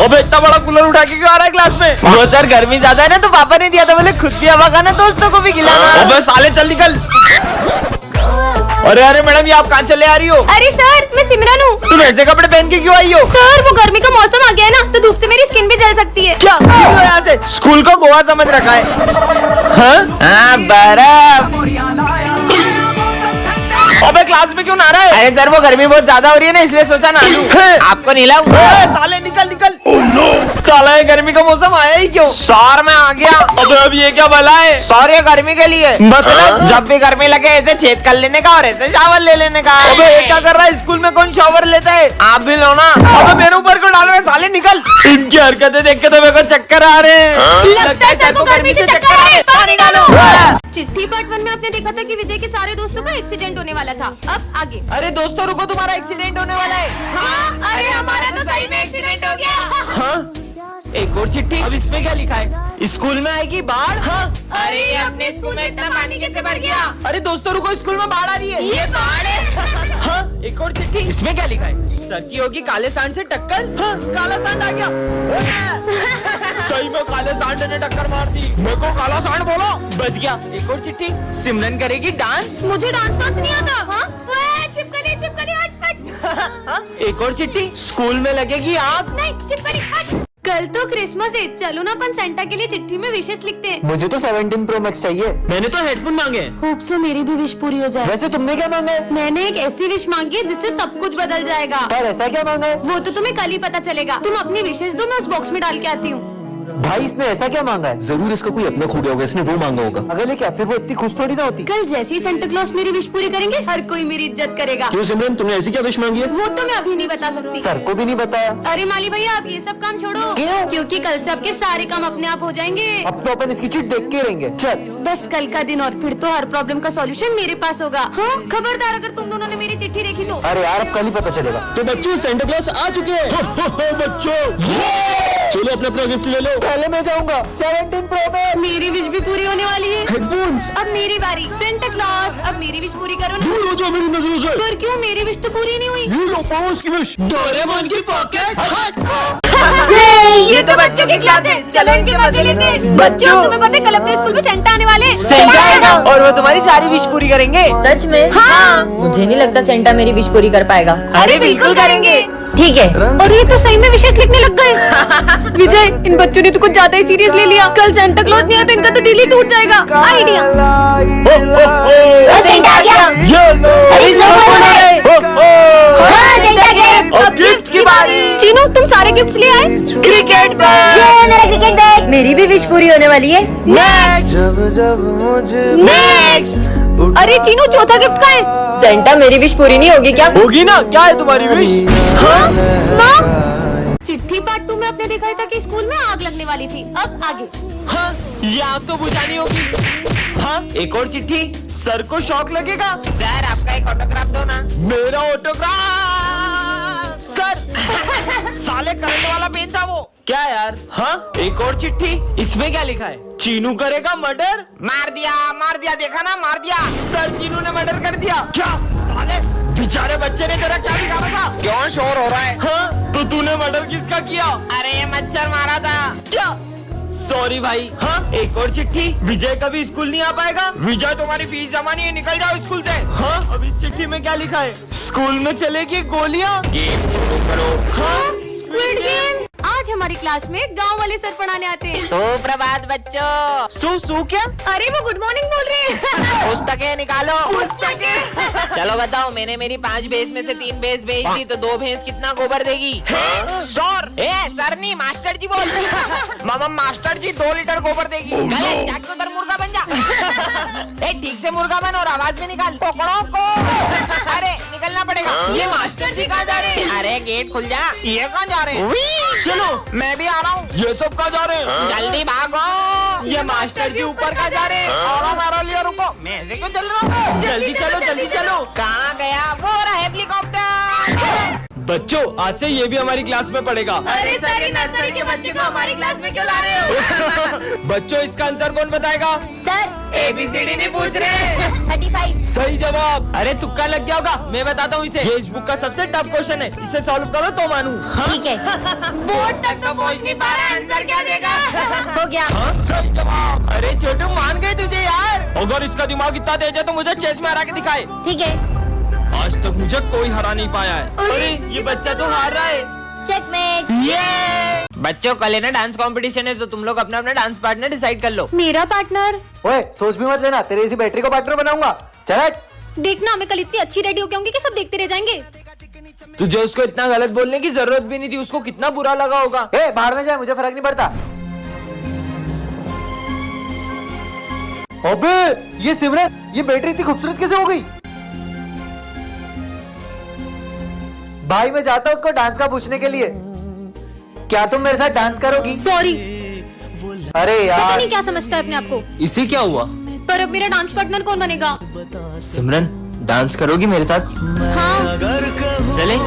अबे इतना बड़ा कूलर उठा के क्यों आ रहा है क्लास में? वो सर गर्मी ज्यादा है ना तो पापा ने दिया था, बोले खुद भी हवा खाना दोस्तों को भी खिलाना। अबे साले चल निकल। अरे अरे मैडम, ये आप कहाँ चले आ रही हो? अरे सर, मैं सिमरन हूँ। तुम ऐसे कपड़े पहन के क्यों आई हो? सर वो गर्मी का मौसम आ गया है ना, तो धूप से मेरी स्किन भी जल सकती है। क्या निकलो यहाँ से, स्कूल को गोवा समझ रखा है। हाँ बर्फ। अबे क्लास में क्यों नहा रहा है? अरे सर वो गर्मी बहुत ज्यादा हो रही है ना, इसलिए सोचा ना लूं। आपको नहीं लाऊं। साले निकल निकल। साला ये गर्मी का मौसम आया ही क्यों? सर मैं आ गया। अबे अब ये क्या भला है? सर ये गर्मी के लिए, मतलब जब भी गर्मी लगे ऐसे छेद कर लेने का और ऐसे शावर ले लेने का। अबे ये क्या कर रहा है? स्कूल में कौन शावर लेता है? आप भी लो ना। अबे मेरे ऊपर क्यों डाल रहे? साले निकल। इनकी हरकतें देख के तो मेरे को चक्कर आ रहे हैं। लगता है सर को गर्मी से चक्कर आ रहे हैं। पानी डालो। चिट्ठी पार्ट 1 में आपने देखा था कि विजय के सारे दोस्तों का एक्सीडेंट होने वाला था। अब आगे। अरे दोस्तों रुको, तुम्हारा एक्सीडेंट होने वाला है। हाँ, अरे हमारा तो सही में एक्सीडेंट हो गया। हाँ? एक और चिट्ठी। अब इसमें क्या लिखा है? स्कूल में आएगी बाढ़। हाँ? अरे ये अपने स्कूल में इतना पानी कैसे भर गया? अरे दोस्तों रुको, स्कूल में बाढ़ आ रही है। ये बाढ़ है। हाँ? एक और चिट्ठी। इसमें क्या लिखा है? सर की होगी काले सांड से टक्कर। हाँ? काला सांड आ गया। सही में काले सांड ने टक्कर मार दी। मेरे को काला सांड बोलो। बच गया। एक और चिट्ठी। सिमरन करेगी डांस। मुझे डांस वांस नहीं आता। हाँ? चिपकली चिपकली हट हट। एक और चिट्ठी। स्कूल में लगेगी आग। नहीं, चिपकली हट। कल तो क्रिसमस है, चलो ना अपन सेंटा के लिए चिट्ठी में विशेष लिखते हैं। मुझे तो 17 प्रो मैक्स चाहिए। मैंने तो हेडफोन मांगे। होप सो मेरी भी विश पूरी हो जाए। वैसे तुमने क्या मांगा है? मैंने एक ऐसी विश मांगी है जिससे सब कुछ बदल जाएगा। पर ऐसा क्या मांगा है? वो तो तुम्हें कल ही पता चलेगा। तुम अपनी विशेष दो, मैं उस बॉक्स में डाल के आती हूँ। भाई इसने ऐसा क्या मांगा है? जरूर इसका कोई अपना खो गया होगा, इसने वो मांगा होगा। अगले क्या फिर वो इतनी खुश थोड़ी ना होती। कल जैसे ही सेंटा क्लॉज मेरी विश पूरी करेंगे, हर कोई मेरी इज्जत करेगा। क्यों सिमरन, तुमने ऐसी क्या विश मांगी है? वो तो मैं अभी नहीं बता सकती। सर को भी नहीं बताया। अरे माली भैया, आप ये सब काम छोड़ो। क्यों? क्योंकि कल से आपके सारे काम अपने आप हो जाएंगे। अब तो अपन इसकी चिट देख के रहेंगे। चल बस कल का दिन और फिर तो हर प्रॉब्लम का सॉल्यूशन मेरे पास होगा। हाँ? खबरदार अगर तुम दोनों ने मेरी चिट्ठी देखी तो। अरे यार अब कल ही पता चलेगा। तो बच्चों सेंटा क्लॉज आ चुके हैं। बच्चों चलो अपना अपना गिफ्ट ले लो। पहले मैं जाऊंगा 17 प्रो में। मेरी विश भी पूरी होने वाली है। हेडफोन्स। अब मेरी बारी। सेंटा क्लॉज अब मेरी विश पूरी करो ना। दूर हो जाओ मेरी नजरों से। पर क्यों, मेरी विश तो पूरी नहीं हुई। ये लो पड़ोस की विश। डोरेमोन की पॉकेट। ये तो बच्चों की क्लास है, चलो इनके मजे लेते हैं। बच्चों तुम्हें पता है कल अपने स्कूल में सेंटा आने वाले हैं। सेंटा आएगा और वो तुम्हारी सारी विश पूरी करेंगे। सच में? हाँ। मुझे नहीं लगता सेंटा मेरी विश पूरी कर पाएगा। अरे बिल्कुल करेंगे। ठीक है। और ये तो सही में विशेष लिखने लग गए। विजय, इन बच्चों ने तो कुछ ज्यादा ही सीरियस ले लिया। कल सेंटा क्लॉज नहीं आया तो इनका तो दिल ही टूट जाएगा। आइडिया। सेंटा आ गया। अरे स्नोबॉल है। हाँ, सेंटा गेम। अब गिफ्ट की बारी। चीनू, तुम सारे गिफ्ट्स ले आए? Cricket bat. ये मेरा क्रिकेट बैट। मेरी भी विश पूरी होने वाली है। नेक्स्ट। अरे चीनू, चौथा गिफ्ट का है? सेंटा मेरी विश पूरी नहीं होगी क्या? होगी ना, क्या है तुम्हारी विश? हाँ? माँ, चिट्ठी पार्ट 2 में आपने देखा था कि स्कूल में आग लगने वाली थी। अब आगे। हाँ? ये आग तो बुझानी होगी। हाँ? एक और चिट्ठी। सर को शॉक लगेगा। सर आपका एक ऑटोग्राफ दो ना। मेरा ऑटोग्राफ। सर साले करंट वाला पेन था वो। क्या यार? हाँ? एक और चिट्ठी। इसमें क्या लिखा है? चीनू करेगा मर्डर। मार दिया, देखा ना, मार दिया। सर चीनू ने मर्डर कर दिया। क्या साले बेचारे बच्चे ने तेरा क्या बिगाड़ा था? क्यों शोर हो रहा है? हाँ? तो तूने मर्डर किसका किया? अरे ये मच्छर मारा था। क्या? सॉरी भाई। हाँ? एक और चिट्ठी। विजय कभी स्कूल नहीं आ पाएगा। विजय तुम्हारी फीस जमा नहीं है, निकल जाओ स्कूल से। हाँ? अब इस चिट्ठी में क्या लिखा है? स्कूल में चलेगी गोलियां। गेम शुरू करो। हाँ? Squid game. आज हमारी क्लास में गांव वाले सर पढ़ाने आते हैं। सुप्रभात बच्चों। सू क्या? अरे वो गुड मॉर्निंग बोल रहे हैं। पुस्तकें निकालो। पुस्तकें। चलो बताओ, मैंने मेरी 5 भैंस में से 3 भैंस बेच दी तो 2 भैंस कितना गोबर देगी? सर सर नहीं, मास्टर जी बोल। मामा मास्टर जी 2 लीटर गोबर देगी। गलत, जाके उधर मुर्गा बन जा। ठीक से मुर्गा बन और आवाज में निकाल। पकड़ो को। अरे निकलना पड़ेगा। ये मास्टर जी कहाँ जा रहे हैं? अरे गेट खुल जा। ये कहाँ जा रहे हैं? चलो मैं भी आ रहा हूँ। ये सब कहाँ जा रहे हैं? जल्दी भागो। ये मास्टर जी ऊपर कहाँ जा रहे हैं? और मेरे लिए रुको, मैं ऐसे क्यों चल रहा हूँ? जल्दी चलो जल्दी चलो। कहाँ गया वो रहा हेलीकॉप्टर? बच्चों आज से ये भी हमारी क्लास में पढ़ेगा। अरे सर, ये नर्सरी के बच्चे को हमारी क्लास में क्यों ला रहे हो? बच्चों इसका आंसर कौन बताएगा? सर ABCD नहीं पूछ रहे। 35। सही जवाब। अरे तुक्का लग गया होगा, मैं बताता हूँ इसे। ये इस बुक का सबसे टफ क्वेश्चन है, इसे सॉल्व करो तो मानूं। ठीक है, बोर्ड तक तो पहुंच नहीं पा रहा, आंसर क्या देगा? हो गया। सही जवाब। अरे छोटू मान गए तुझे यार। अगर इसका दिमाग इतना तेज है तो मुझे चेस में हरा के दिखाए। ठीक है, आज तक मुझे कोई हरा नहीं पाया है। अरे ये बच्चा तो हार रहा है। चेकमेट। ये बच्चों कल है ना डांस कंपटीशन है, तो तुम लोग अपना अपना डांस पार्टनर डिसाइड कर लो। मेरा पार्टनर? ओए सोच भी मत लेना, तेरे इसी बैटरी को पार्टनर बनाऊंगा। चल हट। देखना मैं कल इतनी अच्छी रेडी होके आऊंगी कि सब देखते रह जाएंगे। तुझे उसको इतना गलत बोलने की जरूरत भी नहीं थी, उसको कितना बुरा लगा होगा। ए बाहर में जाए, मुझे फर्क नहीं पड़ता। अबे ये सिमरन, ये बैटरी इतनी खूबसूरत कैसे हो गई? भाई मैं जाता हूँ उसको डांस का पूछने के लिए। क्या तुम मेरे साथ डांस करोगी? सॉरी, अरे पता यार नहीं क्या समझता है अपने आप को। इसे क्या हुआ? पर अब मेरा डांस पार्टनर कौन बनेगा? सिमरन डांस करोगी मेरे साथ? हाँ। चले।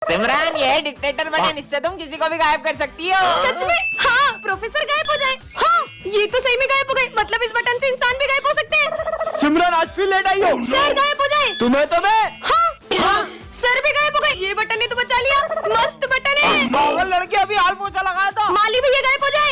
सिमरन ये डिक्टेटर बटन, इससे तुम किसी को भी गायब कर सकती हो। सच में? हाँ, प्रोफेसर गायब हो जाए। हाँ, ये तो सही में गायब हो गए। मतलब इस बटन से इंसान भी गायब हो सकते हैं। सिमरन आज फिर लेट आई हो। सर गायब हो जाए। तुम्हें तो मैं। हाँ, सर भी गायब हो गए। ये बटन ने तो बचा लिया, मस्त बटन है। पागल लड़के अभी हाल पोछा लगाया था। माली भैया गायब हो जाए।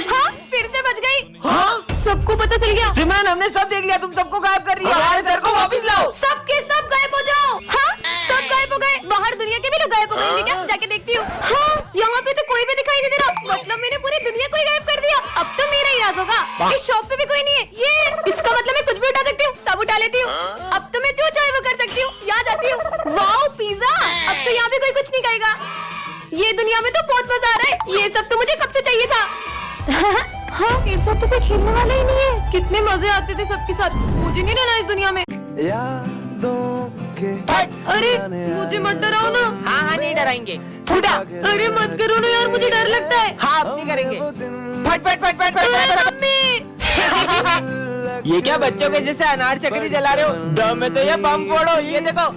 हाँ, फिर से बच गई। हाँ? सबको पता चल गया। सिमरन हमने सब देख लिया, तुम सबको गायब कर रही हो। हमारे सर को वापस लाओ। सबके सब गायब हो जाओ। हाँ, सब गायब हो गए। बाहर दुनिया के भी लोग गायब हो गए। क्या जाके देखती हूँ। हाँ, यहाँ पे तो कोई भी दिखाई नहीं दे रहा। मतलब मैंने पूरी दुनिया को ही गायब कर दिया। अब तो मेरा ही राज होगा। इस शॉप पे भी कोई नहीं है। ये इसका मतलब मैं कुछ भी उठा सकती हूँ, सब उठा लेती हूँ। अब तो मैं जो चाहे वो कर सकती हूँ। यहाँ जाती हूँ। Wow pizza. अब तो यहाँ भी कोई कुछ नहीं कहेगा। ये दुनिया में तो बहुत मजा आ रहा है। ये सब तो मुझे कब से चाहिए था। हाँ, मेरे साथ तो कोई खेलने वाला ही नहीं है। कितने मजे आते थे सबके साथ। मुझे नहीं रहना इस दुनिया में। अरे मुझे मत डराओ ना। हाँ हाँ नहीं डराएंगे। फूटा। अरे मत करो ना यार, मुझे डर लगता है। हाँ अब नहीं करेंगे। फट फट फट फट फट। मम्मी। ये क्या बच्चों के जैसे अनार चक्री जला रहे हो? दम में तो ये बम फोड़ो। ये देखो।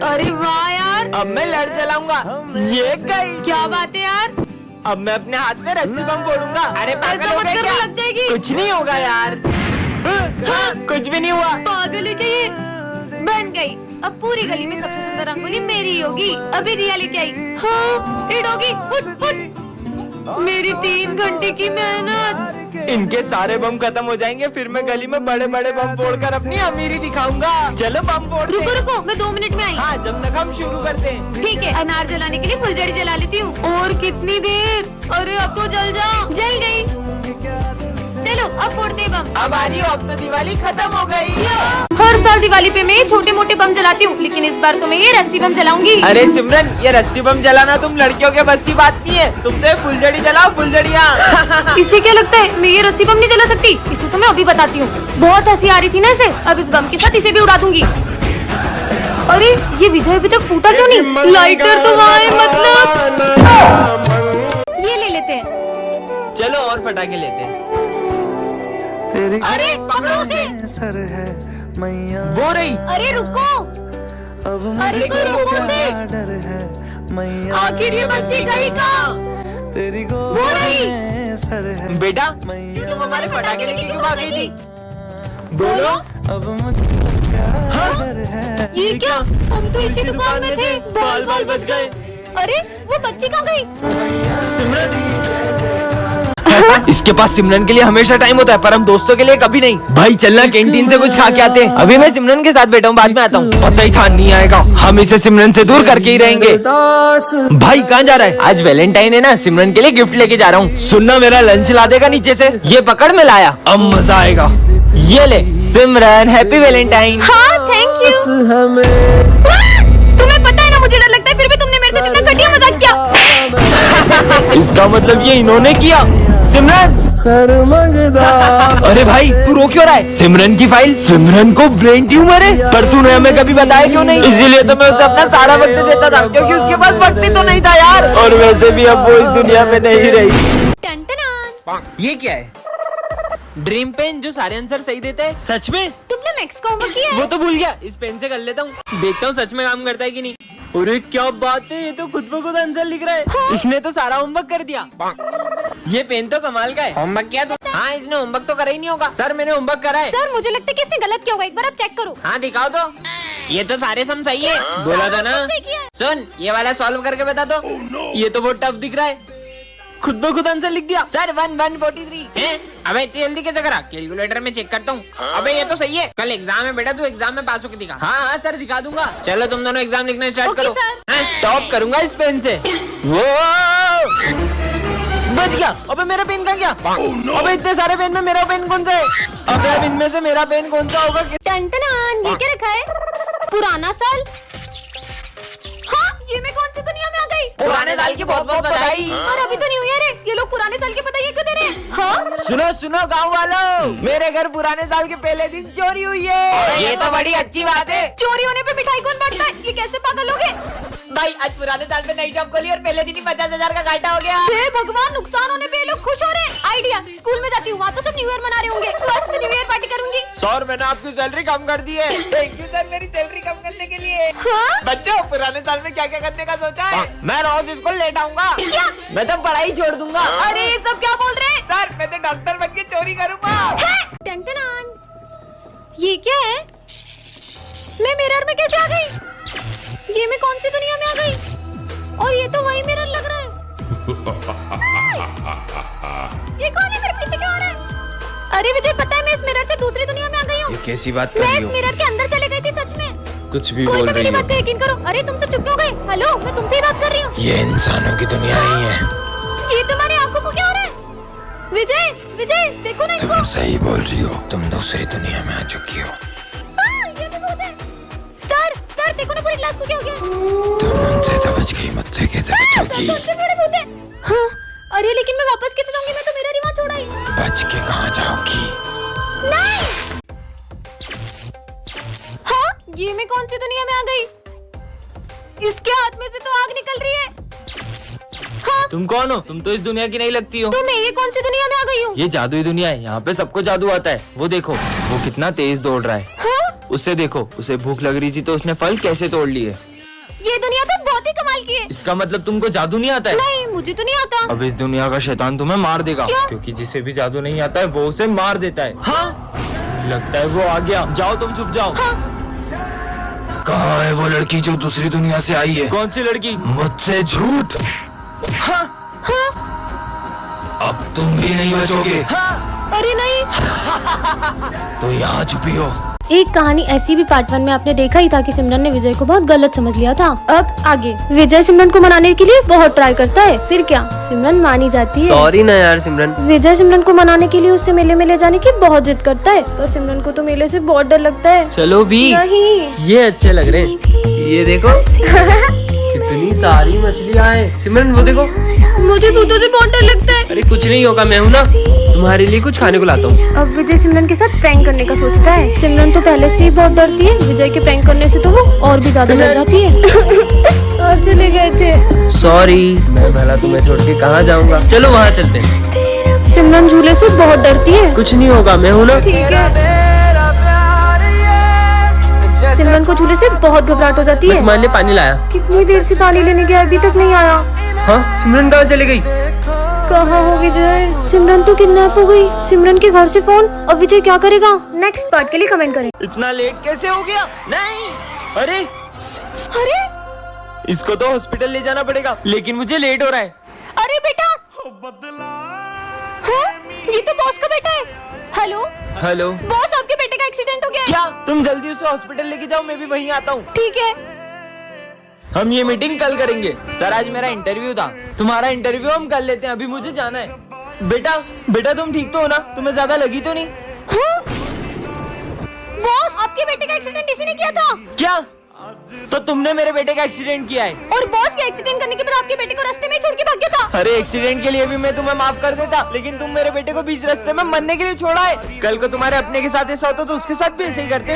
अरे वाह यार, अब मैं लड़ चलाऊंगा। ये गई। क्या बात है यार। अब मैं अपने हाथ में रस्सी बम फोड़ूंगा। अरे पागल ऐसा हो मत गए करना, क्या? लग जाएगी। कुछ नहीं होगा यार। हाँ, कुछ भी नहीं हुआ। पागल है क्या ये? बन गई। अब पूरी गली में सबसे सुंदर रंगोली मेरी ही होगी। अभी दिया लेके आई। हाँ, ये डॉगी फुट फुट। मेरी 3 घंटे की मेहनत। इनके सारे बम खत्म हो जाएंगे, फिर मैं गली में बड़े बड़े बम फोड़कर अपनी अमीरी दिखाऊंगा। चलो बम फोड़ते रुको हैं। रुको, मैं 2 मिनट में आई। हाँ, जब तक हम शुरू करते हैं। ठीक है, अनार जलाने के लिए फुलझड़ी जला लेती हूँ। और कितनी देर? अरे अब तो जल जाओ। जल गई। चलो अब फोड़ते हैं बम। अब आ रही हो, अब तो दिवाली खत्म हो गई। हर साल दिवाली पे मैं ये छोटे मोटे बम जलाती हूँ, लेकिन इस बार तो मैं ये रस्सी बम जलाऊंगी। अरे सिमरन, ये रस्सी बम जलाना तुम लड़कियों के बस की बात नहीं है। तुम तो फुलझड़ी जलाओ, फुलझड़ियाँ। इसे क्या लगता है मैं ये रस्सी बम नहीं जला सकती? इसे तो मैं अभी बताती हूँ। बहुत हंसी आ रही थी ना इसे, अब इस बम के साथ इसे भी उड़ा दूंगी। अरे ये विजय अभी तक फूटा क्यों नहीं? लाइटर तो वहाँ है, मतलब ये ले लेते हैं। चलो और पटाखे लेते हैं। अरे पकड़ो उसे। सर है मैया वो रही। अरे रुको, अब अरे मुझे कोई रोको उसे। डर है मैया आखिर ये बच्ची गई कहाँ? तेरी वो गोद रही। में सर है बेटा, मैया तुम हमारे पटाखे लेके क्यों भाग गई थी? बोलो। अब मुझे क्या डर है ये क्या? हम तो इसी दुकान में थे। बाल बाल बच गए। अरे वो बच्ची कहाँ गई? इसके पास सिमरन के लिए हमेशा टाइम होता है, पर हम दोस्तों के लिए कभी नहीं। भाई चलना कैंटीन से कुछ खा के आते हैं। अभी मैं सिमरन के साथ बैठा हूँ, बाद में आता हूँ। पता ही था नहीं आएगा। हम इसे सिमरन से दूर करके ही रहेंगे। भाई कहाँ जा रहा है? आज वैलेंटाइन है ना, सिमरन के लिए गिफ्ट लेके जा रहा हूँ। सुनना, मेरा लंच ला देगा नीचे से। ये पकड़ में लाया, अब मजा आएगा। ये ले सिमरन, हैप्पी वैलेंटाइन। हाँ थैंक यू। तुम्हें पता है ना मुझे डर लगता है, फिर भी तुमने मेरे साथ इतना घटिया मजाक किया। इसका मतलब ये इन्होंने किया। सिमरन, अरे भाई तू रो क्यों रहा है? सिमरन की फाइल। सिमरन को ब्रेन ट्यूमर है, पर तूने हमें कभी बताया क्यों नहीं? इसीलिए तो मैं उसे अपना सारा वक्त देता था, क्योंकि उसके पास वक्त ही तो नहीं था यार। और वैसे भी अब वो इस दुनिया में नहीं रही। टन टन। ये क्या है? ड्रीम पेन जो सारे आंसर सही देता है। सच में? तुमने मैक्स का होमवर्क किया है? वो तो भूल गया, इस पेन से कर लेता हूँ, देखता हूँ सच में काम करता है कि नहीं। अरे क्या बात है, ये तो खुद ब खुद आंसर लिख रहा है। इसने तो सारा होमवर्क कर दिया। ये पेन तो कमाल का है। होमवर्क किया तू? हाँ, इसने होमवर्क तो करा ही नहीं होगा। सर मैंने होमवर्क करा है। सर मुझे लगता है कि इसने गलत किया होगा, एक बार आप चेक करो। हाँ दिखाओ तो। ये तो सारे सम सही है। बोला था ना। सही किया है। सुन, ये वाला सॉल्व करके बता दो। ये तो बहुत टफ दिख रहा है, खुद ब खुद आंसर लिख दिया। सर 143 है। अबे इतनी जल्दी कैसे करा? कैलकुलेटर में चेक करता हूँ। अबे ये तो सही है। कल एग्जाम है बेटा, तू एग्जाम में पास होके दिखा। हाँ हाँ सर दिखा दूंगा। चलो तुम दोनों एग्जाम लिखना स्टार्ट ओके, करो। सर। हाँ? टॉप करूंगा इस पेन से। वो बच गया। अबे मेरा पेन कहाँ गया? अबे इतने सारे पेन में मेरा पेन कौन सा है? अबे अब इनमें से मेरा पेन कौन सा होगा? टन-टनान, ये क्या रखा है? पुराना साल। हाँ, ये मैं कौन सी दुनिया में आ गई? पुराने साल की बहुत बहुत बधाई। और अभी तो न्यू ईयर है, ये लोग पुराने साल के बधाई क्यों दे रहे हैं? हाँ? सुनो सुनो गाँव वालों, मेरे घर पुराने साल के पहले दिन चोरी हुई है। ये तो बड़ी अच्छी बात है। चोरी होने पे मिठाई कौन बांटता है? ये कैसे पागल हो गए? भाई आज पुराने साल में नई जॉब खोली और पहले दिन ही 50,000 का घाटा हो गया। हे भगवान, नुकसान होने पे ये लोग खुश हो रहे हैं। आइडिया, स्कूल में जाती हूँ, वहाँ तो सब न्यू ईयर मना रहे होंगे, मस्त न्यू ईयर पार्टी करूंगी। सर मैंने आपकी सैलरी कम कर दी है। थैंक यू सर, मेरी सैलरी कम करने के लिए। हाँ? बच्चों, पुराने साल में क्या क्या करने का सोचा है? मैं रोज स्कूल लेट आऊंगा। क्या? मैं तो पढ़ाई छोड़ दूंगा। अरे ये सब क्या बोल रहे हैं? सर मैं तो डॉक्टर बन के चोरी करूंगा। टन-टनान, ये क्या है? मैं मिरर में कैसे आ गई? ये मैं कौन सी दुनिया में आ गई? और ये तो वही मिरर लग रहा है। ये कौन है? मेरे पीछे क्यों आ रहा है? अरे विजय, पता है मैं इस मिरर से दूसरी दुनिया में आ गई हूँ। कैसी बात मैं इस मिरर के अंदर चले गई थी सच में। कुछ भी कोई बोल तो रही मेरी हो। बात का यकीन करो। अरे तुम सब चुप क्यों हो गए? हेलो, मैं तुमसे ही बात कर रही हूँ। ये इंसानों की दुनिया नहीं है। ये तुम्हारी आंखों को क्या हो रहा है? विजय, विजय देखो ना इनको। तुम सही बोल रही हो, तुम दूसरी दुनिया में आ चुकी हो। हाँ, ये भी भूत है। सर देखो ना पूरी क्लास को क्या हो गया? तुम उनसे तो बच गई, मुझसे कैसे बचोगी? सबसे बड़े भूत है। हाँ, अरे लेकिन मैं वापस कैसे जाऊंगी? मैं तो मेरा रिवाज छोड़ा ही। बच के कहाँ जाओगी? नहीं। हाँ, ये मैं कौन सी दुनिया में आ गई? इसके हाथ में से तो आग निकल रही है। हाँ, तुम कौन हो? तुम तो इस दुनिया की नहीं लगती हो। तो मैं ये कौन सी दुनिया में आ गई हूँ? ये जादुई दुनिया है, यहाँ पे सबको जादू आता है। वो देखो, वो कितना तेज दौड़ रहा है। हाँ? उससे देखो, उसे भूख लग रही थी तो उसने फल कैसे तोड़ लिए। ये दुनिया तो बहुत ही कमाल की है। इसका मतलब तुमको जादू नहीं आता है? नहीं, मुझे तो नहीं आता। अब इस दुनिया का शैतान तुम्हें मार देगा। क्यों? क्योंकि जिसे भी जादू नहीं आता है वो उसे मार देता है। हाँ? लगता है वो आ गया। जाओ तुम छुप जाओ। कहाँ है वो लड़की जो दूसरी दुनिया से आई है? कौन सी लड़की? मुझसे झूठ। हाँ? अब तुम भी नहीं बचोगे। अरे नहीं। तो यहाँ छुपी हो। एक कहानी ऐसी भी पार्ट 1 में आपने देखा ही था कि सिमरन ने विजय को बहुत गलत समझ लिया था। अब आगे विजय सिमरन को मनाने के लिए बहुत ट्राई करता है, फिर क्या सिमरन मानी जाती है। सॉरी ना यार सिमरन। विजय सिमरन को मनाने के लिए उससे मेले में ले जाने की बहुत जिद करता है, पर सिमरन को तो मेले से बहुत डर लगता है। चलो भी, नहीं। ये अच्छे लग रहे हैं। ये देखो कितनी सारी मछलियाँ हैं। सिमरन वो देखो। मुझे भूतों से बहुत डर लगता है। अरे कुछ नहीं होगा, मैं हूँ ना, तुम्हारे लिए कुछ खाने को लाता हूँ। अब विजय सिमरन के साथ प्रैंक करने का सोचता है। सिमरन तो पहले से ही बहुत डरती है, विजय के प्रैंक करने से तो वो और भी ज्यादा डर जाती है। और चले गए थे। सॉरी, मैं भला तुम्हें छोड़ के कहाँ जाऊँगा। चलो वहाँ चलते हैं। सिमरन झूले से बहुत डरती है। कुछ नहीं होगा, मैं हूँ ना। ठीक है। सिमरन को झूले से बहुत घबराहट हो जाती मैं है। तुम्हारे लिए पानी लाया। कितनी देर से पानी लेने गया, अभी तक नहीं आया। हाँ, सिमरन कहाँ चली गई? कहाँ हो विजय? सिमरन तो किडनैप हो गई। सिमरन के घर से फोन। अब विजय क्या करेगा? नेक्स्ट पार्ट के लिए कमेंट करें। इतना लेट कैसे हो गया? नहीं, अरे अरे इसको तो हॉस्पिटल ले जाना पड़ेगा, लेकिन मुझे लेट हो रहा है। अरे बेटा। हाँ? ये तो बॉस का बेटा है। हेलो हेलो बॉस, आपके बेटे का एक्सीडेंट हो गया है। क्या? तुम जल्दी उसे हॉस्पिटल लेके जाओ, मैं भी वहीं आता हूँ। ठीक है। हम ये मीटिंग कल करेंगे। सर आज मेरा इंटरव्यू था, तुम्हारा इंटरव्यू हम कर लेते हैं, अभी मुझे जाना है। बेटा तुम ठीक तो हो ना? तुम्हें ज्यादा लगी तो नहीं? हाँ? बॉस, आपके बेटे का एक्सीडेंट इसी ने किया था। क्या? तो तुमने मेरे बेटे का एक्सीडेंट किया है? और बॉस के एक्सीडेंट करने के बाद आपके बेटे को रास्ते में ही छोड़ के भाग गया था। अरे एक्सीडेंट के लिए भी मैं तुम्हें माफ कर देता, लेकिन तुम मेरे बेटे को बीच रास्ते में मरने के लिए छोड़ा है। कल को तुम्हारे अपने के साथ ऐसा होता तो उसके साथ भी ऐसे ही करते।